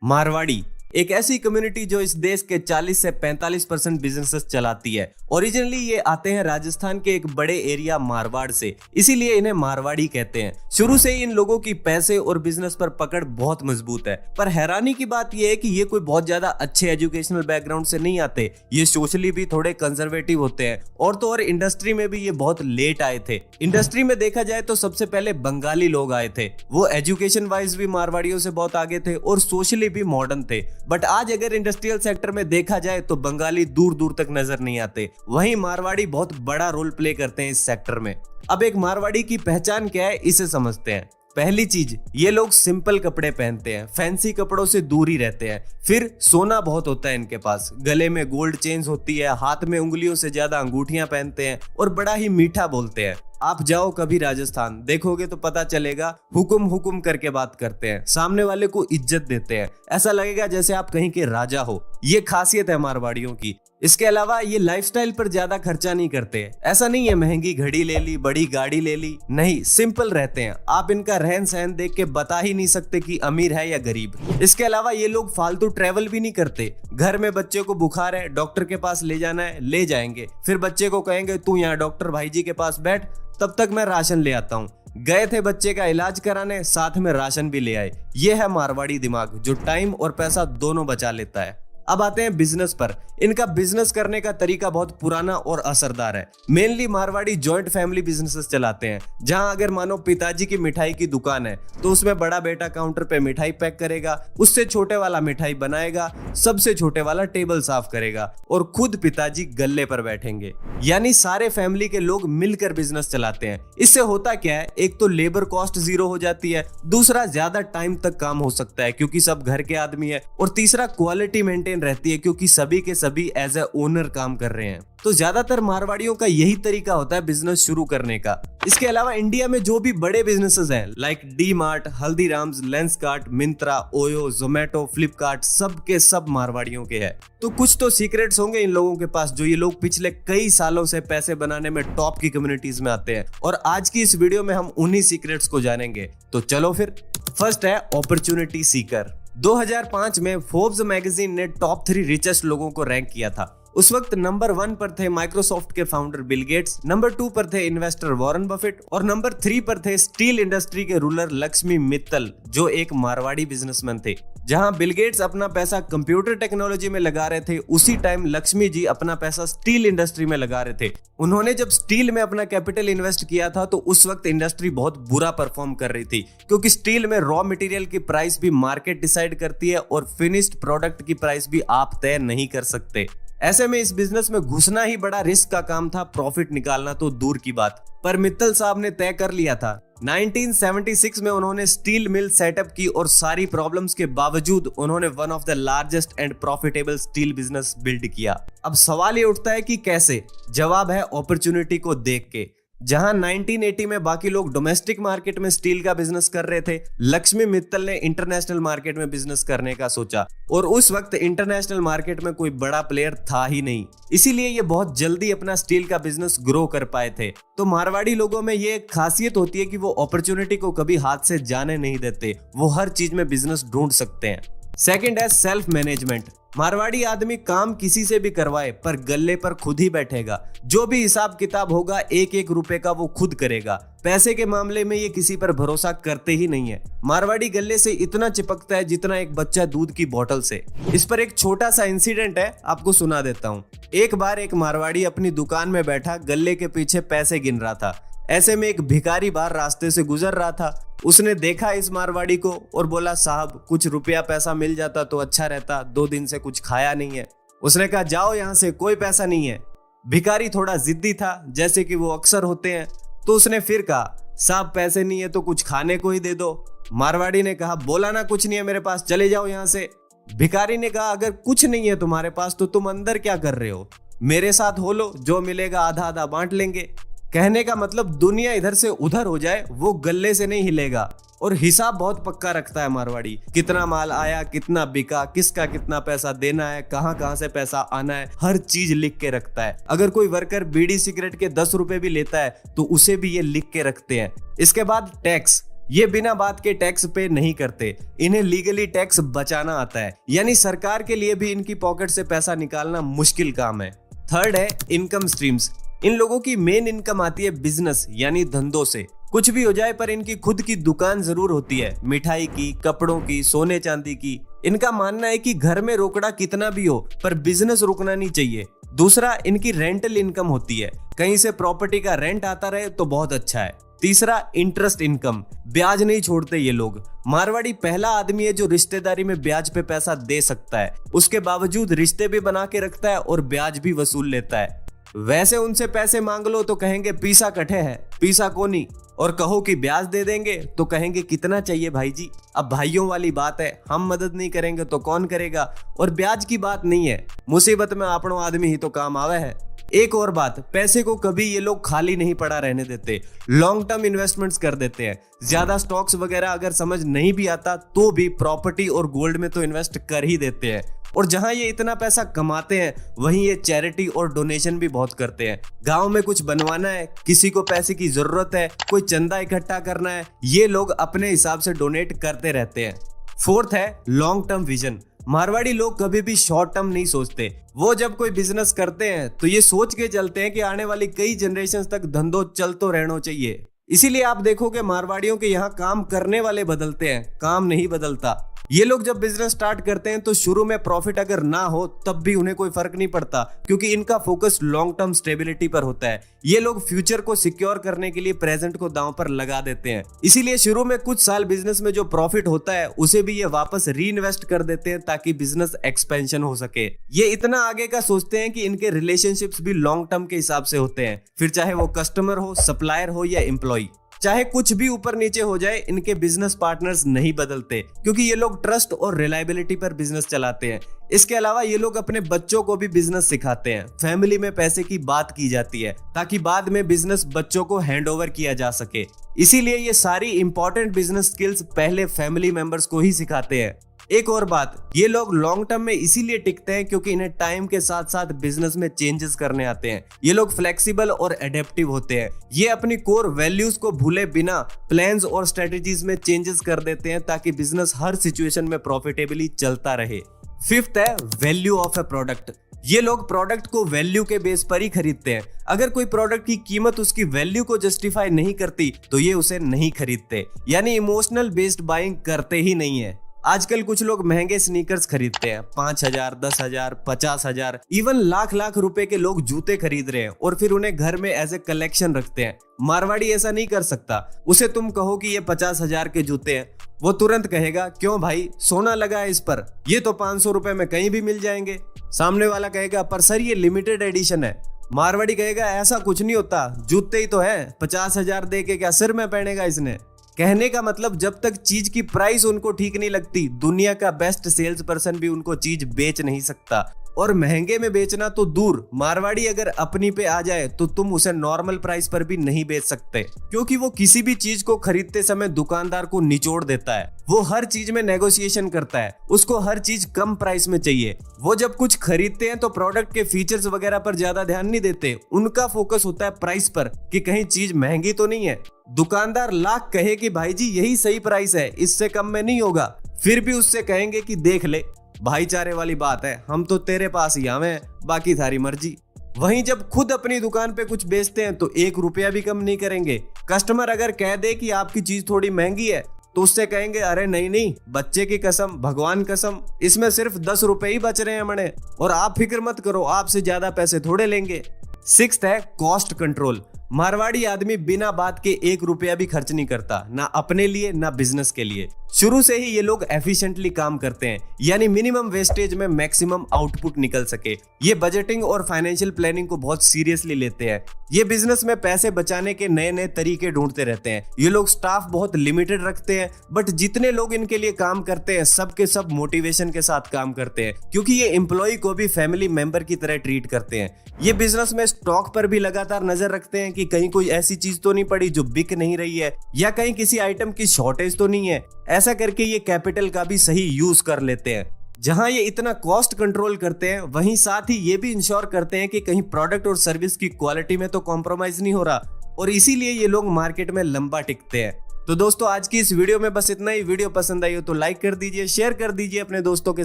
मारवाड़ी एक ऐसी कम्युनिटी जो इस देश के 40 से 45% बिजनेसेस चलाती है। ओरिजिनली ये आते हैं राजस्थान के एक बड़े एरिया मारवाड़ से, इसीलिए इन्हें मारवाड़ी कहते हैं। शुरू से ही इन लोगों की पैसे और बिजनेस पर पकड़ बहुत मजबूत है। पर हैरानी की बात यह है कि ये कोई बहुत ज्यादा अच्छे एजुकेशनल बैकग्राउंड से नहीं आते। ये सोशली भी थोड़े कंजर्वेटिव होते हैं और तो और इंडस्ट्री में भी ये बहुत लेट आए थे। इंडस्ट्री में देखा जाए तो सबसे पहले बंगाली लोग आए थे। वो एजुकेशन वाइज भी मारवाड़ियों से बहुत आगे थे और सोशली भी मॉडर्न थे। बट आज अगर इंडस्ट्रियल सेक्टर में देखा जाए तो बंगाली दूर दूर तक नजर नहीं आते, वहीं मारवाड़ी बहुत बड़ा रोल प्ले करते हैं इस सेक्टर में। अब एक मारवाड़ी की पहचान क्या है, इसे समझते हैं। पहली चीज, ये लोग सिंपल कपड़े पहनते हैं, फैंसी कपड़ों से दूर ही रहते हैं। फिर सोना बहुत होता है इनके पास, गले में गोल्ड चेन्स होती है, हाथ में उंगलियों से ज्यादा अंगूठियां पहनते हैं और बड़ा ही मीठा बोलते हैं। आप जाओ कभी राजस्थान, देखोगे तो पता चलेगा हुकुम हुकुम करके बात करते हैं, सामने वाले को इज्जत देते हैं, ऐसा लगेगा जैसे आप कहीं के राजा हो। ये खासियत है मारवाड़ियों की। इसके अलावा ये लाइफस्टाइल पर ज्यादा खर्चा नहीं करते। ऐसा नहीं है महंगी घड़ी ले ली, बड़ी गाड़ी ले ली, नहीं, सिंपल रहते हैं। आप इनका रहन सहन देख के बता ही नहीं सकते कि अमीर है या गरीब। इसके अलावा ये लोग फालतू ट्रेवल भी नहीं करते। घर में बच्चे को बुखार है, डॉक्टर के पास ले जाना है, ले जाएंगे। फिर बच्चे को कहेंगे तू यहाँ डॉक्टर भाई जी के पास बैठ, तब तक मैं राशन ले आता हूँ। गए थे बच्चे का इलाज कराने, साथ में राशन भी ले आए। ये है मारवाड़ी दिमाग, जो टाइम और पैसा दोनों बचा लेता है। अब आते हैं बिजनेस पर। इनका बिजनेस करने का तरीका बहुत पुराना और असरदार है। Mainly Marwari joint family businesses चलाते हैं, जहां अगर मानो पिताजी की मिठाई की दुकान है तो उसमें बड़ा बेटा काउंटर पे मिठाई पैक करेगा, उससे छोटे वाला मिठाई बनाएगा, सबसे छोटे वाला टेबल साफ करेगा और खुद पिताजी गल्ले पर बैठेंगे। यानी सारे फैमिली के लोग मिलकर बिजनेस चलाते हैं। इससे होता क्या है, एक तो लेबर कॉस्ट जीरो हो जाती है, दूसरा ज्यादा टाइम तक काम हो सकता है क्योंकि सब घर के आदमी है, और तीसरा क्वालिटी मेंटेन रहती है क्योंकि सभी के सभी एज ए ओनर काम कर रहे हैं। तो ज्यादातर मारवाड़ियों का यही तरीका होता है बिजनेस शुरू करने का। इसके अलावा इंडिया में जो भी बड़े बिजनेसेस हैं, like D mart, Haldiram's, Lenskart, Myntra, OYO, Zomato, Flipkart, सब के सब मारवाड़ियों के हैं। तो कुछ तो सीक्रेट्स होंगे इन लोगों के पास, जो ये लोग पिछले कई सालों से पैसे बनाने में टॉप की कम्युनिटीज में आते हैं, और आज की इस वीडियो में हम उन्हीं सीक्रेट्स को जानेंगे। तो चलो फिर। फर्स्ट है अपॉर्चुनिटी सीकर। 2005 में फोर्ब्स मैगजीन ने टॉप 3 रिचेस्ट लोगों को रैंक किया था। उस वक्त नंबर 1 पर थे माइक्रोसॉफ्ट के फाउंडर बिल गेट्स, नंबर 2 पर थे इन्वेस्टर वॉरेन बफेट और नंबर 3 पर थे स्टील इंडस्ट्री के रूलर लक्ष्मी मित्तल, जो एक मारवाड़ी बिजनेसमैन थे। जहां बिल गेट्स अपना पैसा कंप्यूटर टेक्नोलॉजी में लगा रहे थे, उसी टाइम लक्ष्मी जी अपना पैसा स्टील इंडस्ट्री में लगा रहे थे। उन्होंने जब स्टील में अपना कैपिटल इन्वेस्ट किया था तो उस वक्त इंडस्ट्री बहुत बुरा परफॉर्म कर रही थी, क्योंकि स्टील में रॉ मटेरियल की प्राइस भी मार्केट डिसाइड करती है और फिनिश्ड प्रोडक्ट की प्राइस भी आप तय नहीं कर सकते। ऐसे में इस बिजनेस में घुसना ही बड़ा रिस्क का काम था, प्रॉफिट निकालना तो दूर की बात। पर मित्तल साहब ने तय कर लिया था। 1976 में उन्होंने स्टील मिल सेटअप की और सारी प्रॉब्लम्स के बावजूद उन्होंने one of the largest and profitable steel business build किया। अब सवाल ये उठता है कि कैसे? जवाब है अपॉर्चुनिटी को देख के। जहां 1980 में बाकी लोग डोमेस्टिक मार्केट में स्टील का बिजनेस कर रहे थे, लक्ष्मी मित्तल ने इंटरनेशनल मार्केट में बिजनेस करने का सोचा, और उस वक्त इंटरनेशनल मार्केट में कोई बड़ा प्लेयर था ही नहीं, इसीलिए ये बहुत जल्दी अपना स्टील का बिजनेस ग्रो कर पाए थे। तो मारवाड़ी लोगों में ये खासियत होती है कि वो अपॉर्चुनिटी को कभी हाथ से जाने नहीं देते, वो हर चीज में बिजनेस ढूंढ सकते हैं। सेकंड है सेल्फ मैनेजमेंट। मारवाड़ी आदमी काम किसी से भी करवाए पर गल्ले पर खुद ही बैठेगा। जो भी हिसाब किताब होगा, एक एक रुपए का वो खुद करेगा। पैसे के मामले में ये किसी पर भरोसा करते ही नहीं है। मारवाड़ी गल्ले से इतना चिपकता है जितना एक बच्चा दूध की बोतल से। इस पर एक छोटा सा इंसिडेंट है, आपको सुना देता हूँ। एक बार एक मारवाड़ी अपनी दुकान में बैठा गल्ले के पीछे पैसे गिन रहा था। ऐसे में एक भिखारी बाहर रास्ते से गुजर रहा था। उसने देखा इस मारवाड़ी को और बोला, साहब कुछ रुपया पैसा मिल जाता तो अच्छा रहता, 2 दिन से कुछ खाया नहीं है। उसने कहा, जाओ यहाँ से, कोई पैसा नहीं है। भिखारी थोड़ा जिद्दी था, जैसे कि वो अक्सर होते हैं, तो उसने फिर कहा, साहब पैसे नहीं है तो कुछ खाने को ही दे दो। मारवाड़ी ने कहा, बोला ना कुछ नहीं है मेरे पास, चले जाओ यहाँ से। भिखारी ने कहा, अगर कुछ नहीं है तुम्हारे पास तो तुम अंदर क्या कर रहे हो? मेरे साथ हो लो, जो मिलेगा आधा आधा बांट लेंगे। कहने का मतलब दुनिया इधर से उधर हो जाए, वो गल्ले से नहीं हिलेगा। और हिसाब बहुत पक्का रखता है मारवाड़ी। कितना माल आया, कितना बिका, किसका कितना पैसा देना है, कहां से पैसा आना है, हर चीज लिख के रखता है। अगर कोई वर्कर बीड़ी सिगरेट के 10 रुपए भी लेता है तो उसे भी ये लिख के रखते हैं। इसके बाद टैक्स। ये बिना बात के टैक्स पे नहीं करते, इन्हें लीगली टैक्स बचाना आता है, यानी सरकार के लिए भी इनकी पॉकेट से पैसा निकालना मुश्किल काम है। थर्ड है इनकम स्ट्रीम्स। इन लोगों की मेन इनकम आती है बिजनेस यानी धंधों से। कुछ भी हो जाए पर इनकी खुद की दुकान जरूर होती है, मिठाई की, कपड़ों की, सोने चांदी की। इनका मानना है कि घर में रोकड़ा कितना भी हो पर बिजनेस रुकना नहीं चाहिए। दूसरा, इनकी रेंटल इनकम होती है, कहीं से प्रॉपर्टी का रेंट आता रहे तो बहुत अच्छा है। तीसरा, इंटरेस्ट इनकम, ब्याज नहीं छोड़ते ये लोग। मारवाड़ी पहला आदमी है जो रिश्तेदारी में ब्याज पे पैसा दे सकता है, उसके बावजूद रिश्ते भी बना के रखता है और ब्याज भी वसूल लेता है। वैसे उनसे पैसे मांग लो तो कहेंगे पीसा कठे है, पीसा कोनी, और कहो कि ब्याज दे देंगे तो कहेंगे कितना चाहिए भाई जी। अब भाइयों वाली बात है, हम मदद नहीं करेंगे तो कौन करेगा। और ब्याज की बात नहीं है, मुसीबत में आपनो आदमी ही तो काम आवे है। एक और बात, पैसे को कभी ये लोग खाली नहीं पड़ा रहने देते, लॉन्ग टर्म इन्वेस्टमेंट्स कर देते हैं। ज्यादा स्टॉक्स वगैरह अगर समझ नहीं भी आता तो भी प्रॉपर्टी और गोल्ड में तो इन्वेस्ट कर ही देते हैं। और जहां ये इतना पैसा कमाते हैं वहीं ये चैरिटी और डोनेशन भी बहुत करते हैं। गांव में कुछ बनवाना है, किसी को पैसे की जरूरत है, कोई चंदा इकट्ठा करना है, ये लोग अपने हिसाब से डोनेट करते रहते हैं। फोर्थ है लॉन्ग टर्म विजन। मारवाड़ी लोग कभी भी शॉर्ट टर्म नहीं सोचते। वो जब कोई बिजनेस करते हैं तो ये सोच के चलते हैं कि आने वाली कई जनरेशन तक धंधो चल तो रहना चाहिए। इसीलिए आप देखोगे मारवाड़ियों के यहाँ काम करने वाले बदलते हैं, काम नहीं बदलता। ये लोग जब बिजनेस स्टार्ट करते हैं तो शुरू में प्रॉफिट अगर ना हो तब भी उन्हें कोई फर्क नहीं पड़ता, क्योंकि इनका फोकस लॉन्ग टर्म स्टेबिलिटी पर होता है। ये लोग फ्यूचर को सिक्योर करने के लिए प्रेजेंट को दांव पर लगा देते हैं। इसीलिए शुरू में कुछ साल बिजनेस में जो प्रॉफिट होता है उसे भी ये वापस री इन्वेस्ट कर देते हैं ताकि बिजनेस एक्सपेंशन हो सके। ये इतना आगे का सोचते हैं कि इनके रिलेशनशिप्स भी लॉन्ग टर्म के हिसाब से होते हैं, फिर चाहे वो कस्टमर हो, सप्लायर हो या एम्प्लॉय। चाहे कुछ भी ऊपर नीचे हो जाए, इनके बिजनेस पार्टनर्स नहीं बदलते, क्योंकि ये लोग ट्रस्ट और रिलायबिलिटी पर बिजनेस चलाते हैं। इसके अलावा ये लोग अपने बच्चों को भी बिजनेस सिखाते हैं। फैमिली में पैसे की बात की जाती है ताकि बाद में बिजनेस बच्चों को हैंड ओवर किया जा सके। इसीलिए ये सारी इंपॉर्टेंट बिजनेस स्किल्स पहले फैमिली मेंबर्स को ही सिखाते हैं। एक और बात, ये लोग लॉन्ग टर्म में इसीलिए टिकते हैं क्योंकि इन्हें टाइम के साथ साथ बिजनेस में चेंजेस करने आते हैं। ये लोग फ्लेक्सिबल और एडेप्टिव होते हैं। ये अपनी कोर वैल्यूज को भूले बिना प्लान्स और स्ट्रेटजीज में चेंजेस कर देते हैं ताकि बिजनेस हर सिचुएशन में प्रॉफिटेबली चलता रहे। फिफ्थ है वैल्यू ऑफ ए प्रोडक्ट। ये लोग प्रोडक्ट को वैल्यू के बेस पर ही खरीदते हैं। अगर कोई प्रोडक्ट की कीमत उसकी वैल्यू को जस्टिफाई नहीं करती तो ये उसे नहीं खरीदते, यानी इमोशनल बेस्ड बाइंग करते ही नहीं है। आजकल कुछ लोग महंगे स्नीकर्स खरीदते हैं, 5,000, 10,000, 50,000, इवन लाख लाख रुपए के लोग जूते खरीद रहे हैं और फिर उन्हें घर में एज ए कलेक्शन रखते हैं। मारवाड़ी ऐसा नहीं कर सकता। उसे तुम कहो कि ये 50,000 के जूते हैं, वो तुरंत कहेगा क्यों भाई, सोना लगा है इस पर, ये तो 500 रुपए में कहीं भी मिल जाएंगे। सामने वाला कहेगा पर सर ये लिमिटेड एडिशन है। मारवाड़ी कहेगा ऐसा कुछ नहीं होता, जूते ही तो है, 50,000 दे के क्या सिर में पहनेगा इसने। कहने का मतलब जब तक चीज की प्राइस उनको ठीक नहीं लगती, दुनिया का बेस्ट सेल्स पर्सन भी उनको चीज बेच नहीं सकता। और महंगे में बेचना तो दूर, मारवाड़ी अगर अपनी पे आ जाए तो तुम उसे नॉर्मल प्राइस पर भी नहीं बेच सकते, क्योंकि वो किसी भी चीज को खरीदते समय दुकानदार को निचोड़ देता है। वो हर चीज में नेगोशिएशन करता है, उसको हर चीज कम प्राइस में चाहिए। वो जब कुछ खरीदते हैं तो प्रोडक्ट के फीचर्स वगैरह पर ज्यादा ध्यान नहीं देते, उनका फोकस होता है प्राइस पर कि कहीं चीज महंगी तो नहीं है। दुकानदार लाख कहे कि भाई जी यही सही प्राइस है, इससे कम में नहीं होगा, फिर भी उससे कहेंगे कि देख ले, भाईचारे वाली बात है, हम तो तेरे पास ही आवे हैं, बाकी थारी मर्जी। वहीं जब खुद अपनी दुकान पे कुछ बेचते हैं तो 1 रुपया भी कम नहीं करेंगे। कस्टमर अगर कह दे कि आपकी चीज थोड़ी महंगी है तो उससे कहेंगे अरे नहीं नहीं, बच्चे की कसम, भगवान कसम, इसमें सिर्फ 10 रुपए ही बच रहे हैं मणे, और आप फिक्र मत करो, आपसे ज्यादा पैसे थोड़े लेंगे। सिक्स्थ है कॉस्ट कंट्रोल। मारवाड़ी आदमी बिना बात के 1 रुपया भी खर्च नहीं करता, ना अपने लिए ना बिजनेस के लिए। शुरू से ही ये लोग एफिशिएंटली काम करते हैं, यानी मिनिमम वेस्टेज में मैक्सिमम आउटपुट निकल सके। ये बजटिंग और फाइनेंशियल प्लानिंग को बहुत सीरियसली लेते हैं। ये बिजनेस में पैसे बचाने के नए नए तरीके ढूंढते रहते हैं। ये लोग स्टाफ बहुत लिमिटेड रखते हैं, बट जितने लोग इनके लिए काम करते हैं सब के सब मोटिवेशन के साथ काम करते हैं, क्योंकि ये एम्प्लॉय को भी फैमिली मेंबर की तरह ट्रीट करते हैं। ये बिजनेस में स्टॉक पर भी लगातार नजर रखते हैं कि कहीं कोई ऐसी चीज तो नहीं पड़ी जो बिक नहीं रही है, या कहीं किसी आइटम की शॉर्टेज तो नहीं है। ऐसा करके ये कैपिटल का भी सही यूज कर लेते हैं। जहां ये इतना कॉस्ट कंट्रोल करते हैं, वहीं साथ ही ये भी इंश्योर करते हैं कि कहीं प्रोडक्ट और सर्विस की क्वालिटी में तो कॉम्प्रोमाइज नहीं हो रहा, और इसीलिए ये लोग मार्केट में लंबा टिकते हैं। तो दोस्तों आज की इस वीडियो में बस इतना ही। वीडियो पसंद आई हो तो लाइक कर दीजिए, शेयर कर दीजिए अपने दोस्तों के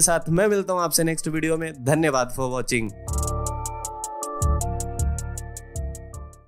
साथ। मैं मिलता हूं आपसे नेक्स्ट वीडियो में। धन्यवाद फॉर वॉचिंग।